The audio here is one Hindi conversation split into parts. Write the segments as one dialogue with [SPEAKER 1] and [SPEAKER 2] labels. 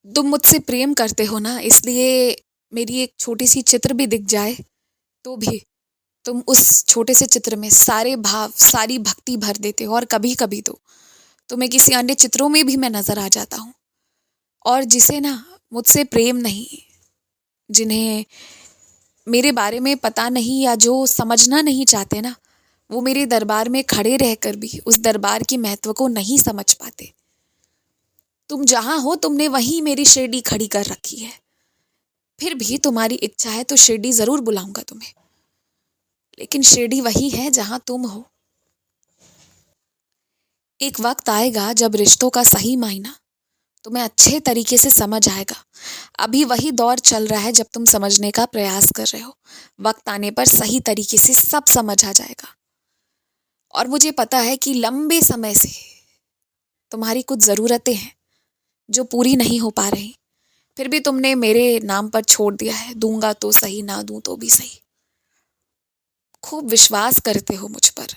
[SPEAKER 1] तुम मुझसे प्रेम करते हो ना, इसलिए मेरी एक छोटी सी चित्र भी दिख जाए तो भी तुम उस छोटे से चित्र में सारे भाव, सारी भक्ति भर देते हो। और कभी कभी तो तुम्हें किसी अन्य चित्रों में भी मैं नजर आ जाता हूँ। और जिसे ना मुझसे प्रेम नहीं, जिन्हें मेरे बारे में पता नहीं या जो समझना नहीं चाहते ना, वो मेरे दरबार में खड़े रहकर भी उस दरबार के महत्व को नहीं समझ पाते। तुम जहां हो, तुमने वहीं मेरी शिरडी खड़ी कर रखी है। फिर भी तुम्हारी इच्छा है तो शिरडी जरूर बुलाऊंगा तुम्हें, लेकिन शिरडी वही है जहां तुम हो। एक वक्त आएगा जब रिश्तों का सही मायना तुम्हें अच्छे तरीके से समझ आएगा। अभी वही दौर चल रहा है जब तुम समझने का प्रयास कर रहे हो। वक्त आने पर सही तरीके से सब समझ आ जाएगा। और मुझे पता है कि लंबे समय से तुम्हारी कुछ जरूरतें हैं जो पूरी नहीं हो पा रही। फिर भी तुमने मेरे नाम पर छोड़ दिया है, दूंगा तो सही, ना दूं तो भी सही। खूब विश्वास करते हो मुझ पर।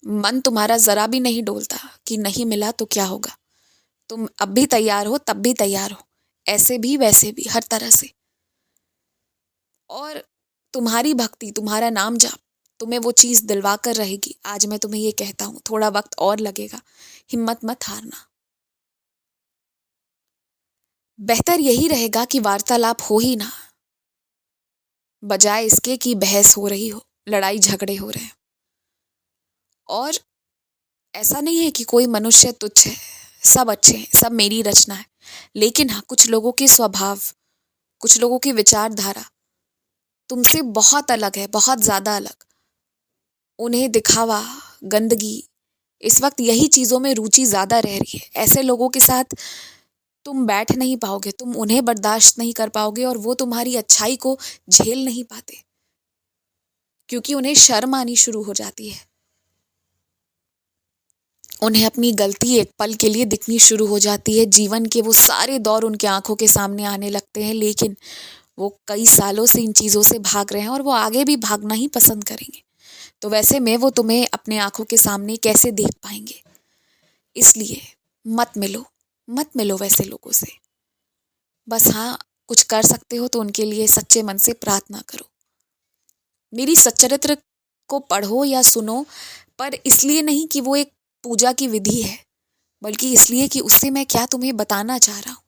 [SPEAKER 1] मन तुम्हारा जरा भी नहीं डोलता कि नहीं मिला तो क्या होगा। तुम अब भी तैयार हो, तब भी तैयार हो, ऐसे भी वैसे भी, हर तरह से। और तुम्हारी भक्ति, तुम्हारा नाम जाप तुम्हें वो चीज दिलवा कर रहेगी। आज मैं तुम्हें ये कहता हूं, थोड़ा वक्त और लगेगा, हिम्मत मत हारना। बेहतर यही रहेगा कि वार्तालाप हो ही ना, बजाय इसके कि बहस हो रही हो, लड़ाई झगड़े हो रहे हैं। और ऐसा नहीं है कि कोई मनुष्य तुच्छ है, सब अच्छे हैं, सब मेरी रचना है। लेकिन हाँ, कुछ लोगों के स्वभाव, कुछ लोगों की विचारधारा तुमसे बहुत अलग है, बहुत ज्यादा अलग। उन्हें दिखावा, गंदगी, इस वक्त यही चीजों में रुचि ज्यादा रह रही है। ऐसे लोगों के साथ तुम बैठ नहीं पाओगे, तुम उन्हें बर्दाश्त नहीं कर पाओगे और वो तुम्हारी अच्छाई को झेल नहीं पाते, क्योंकि उन्हें शर्म आनी शुरू हो जाती है। उन्हें अपनी गलती एक पल के लिए दिखनी शुरू हो जाती है। जीवन के वो सारे दौर उनके आंखों के सामने आने लगते हैं, लेकिन वो कई सालों से इन चीजों से भाग रहे हैं और वो आगे भी भागना ही पसंद करेंगे। तो वैसे में वो तुम्हें अपने आंखों के सामने कैसे देख पाएंगे। इसलिए मत मिलो, मत मिलो वैसे लोगों से। बस हाँ, कुछ कर सकते हो तो उनके लिए सच्चे मन से प्रार्थना करो। मेरी सच्चरित्र को पढ़ो या सुनो, पर इसलिए नहीं कि वो एक पूजा की विधि है, बल्कि इसलिए कि उससे मैं क्या तुम्हें बताना चाह रहा हूँ।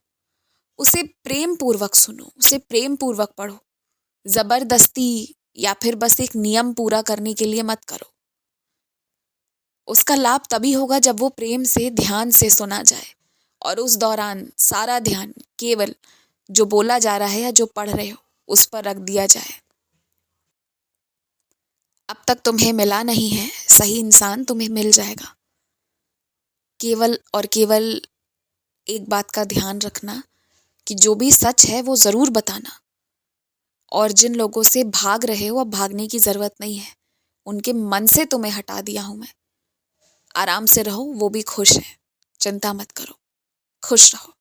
[SPEAKER 1] उसे प्रेम पूर्वक सुनो, उसे प्रेम पूर्वक पढ़ो। जबरदस्ती या फिर बस एक नियम पूरा करने के लिए मत करो। उसका लाभ तभी होगा जब वो प्रेम से, ध्यान से सुना जाए, और उस दौरान सारा ध्यान केवल जो बोला जा रहा है या जो पढ़ रहे हो उस पर रख दिया जाए। अब तक तुम्हें मिला नहीं है सही इंसान, तुम्हें मिल जाएगा। केवल और केवल एक बात का ध्यान रखना कि जो भी सच है वो जरूर बताना। और जिन लोगों से भाग रहे हो, अब भागने की जरूरत नहीं है। उनके मन से तुम्हें हटा दिया हूं मैं। आराम से रहो, वो भी खुश है। चिंता मत करो, खुश रहो।